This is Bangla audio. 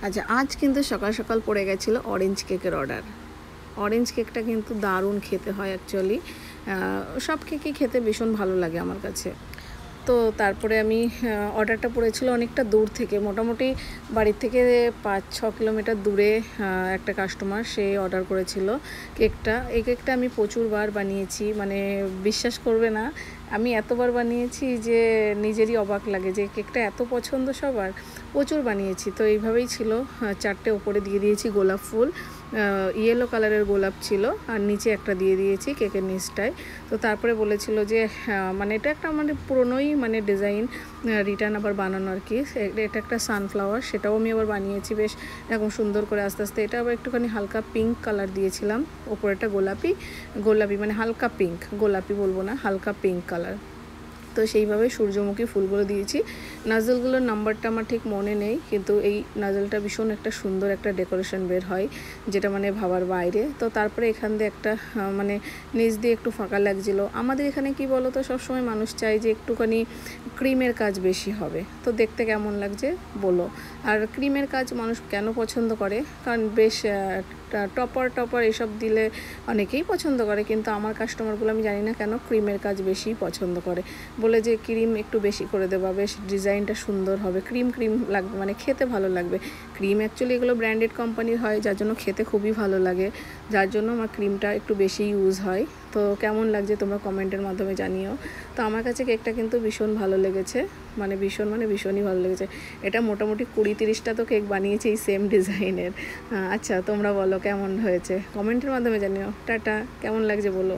আচ্ছা, আজ কিন্তু সকাল সকাল পড়ে গেছিলো অরেঞ্জ কেকের অর্ডার। অরেঞ্জ কেকটা কিন্তু দারুণ খেতে হয় অ্যাকচুয়ালি। সব কেকই খেতে ভীষণ ভালো লাগে আমার কাছে। তো তারপরে আমি অর্ডারটা পড়েছিল অনেকটা দূর থেকে, মোটামুটি বাড়ির থেকে 5-6 কিলোমিটার দূরে একটা কাস্টমার সে অর্ডার করেছিল কেকটা। এই কেকটা আমি প্রচুরবার বানিয়েছি, মানে বিশ্বাস করবে না, আমি এতবার বানিয়েছি যে নিজেরই অবাক লাগে যে কেকটা এত পছন্দ সবার। প্রচুর বানিয়েছি। তো এইভাবেই ছিল, 4টে ওপরে দিয়ে দিয়েছি গোলাপ ফুল, ইয়েলো কালারের গোলাপ ছিল, আর নিচে একটা দিয়ে দিয়েছি কেকের নিচটায়। তো তারপরে বলেছিল যে মানে এটা একটা মানে পুরনোই মানে ডিজাইন, রিটার্ন আবার বানানো আর কি। এটা একটা সানফ্লাওয়ার, সেটাও আমি আবার বানিয়েছি বেশ এরকম সুন্দর করে আস্তে আস্তে। এটা আবার একটুখানি হালকা পিঙ্ক কালার দিয়েছিলাম, ওপরেটা গোলাপি গোলাপি মানে হালকা পিঙ্ক, গোলাপি বলবো না, হালকা পিঙ্ক কালার। তো সেইভাবে সূর্যমুখী ফুলগুলো দিয়েছি। নাজেলগুলোর নাম্বারটা আমার ঠিক মনে নেই, কিন্তু এই নাজেলটা ভীষণ একটা সুন্দর একটা ডেকোরেশন বের হয়, যেটা মানে ভাবার বাইরে। তো তারপরে এখান দিয়ে একটা মানে নিচ দিয়ে একটু ফাঁকা লাগছিলো। আমাদের এখানে কি বলো তো, সবসময় মানুষ চায় যে একটুখানি ক্রিমের কাজ বেশি হবে, তো দেখতে কেমন লাগছে বলো। আর ক্রিমের কাজ মানুষ কেন পছন্দ করে, কারণ বেশ টপার এসব দিলে অনেকেই পছন্দ করে, কিন্তু আমার কাস্টমারগুলো আমি জানি না কেন ক্রিমের কাজ বেশি পছন্দ করে, বলে যে ক্রিম একটু বেশি করে দেবা, বেশ ডিজাইনটা সুন্দর হবে, ক্রিম লাগবে, মানে খেতে ভালো লাগবে। ক্রিম অ্যাকচুয়ালি এগুলো ব্র্যান্ডেড কোম্পানির হয়, যার জন্য খেতে খুবই ভালো লাগে, যার জন্য আমার ক্রিমটা একটু বেশি ইউজ হয়। তো কেমন লাগছে তোমরা কমেন্টের মাধ্যমে জানিও। তো আমার কাছে কেকটা কিন্তু ভীষণ ভালো লেগেছে, মানে ভীষণই ভালো লেগেছে। এটা মোটামুটি 20-30টা তো কেক বানিয়েছি এই সেম ডিজাইনের। আচ্ছা, তোমরা বলো কেমন হয়েছে, কমেন্টের মাধ্যমে জানিও। টাটা, কেমন লাগছে বলো।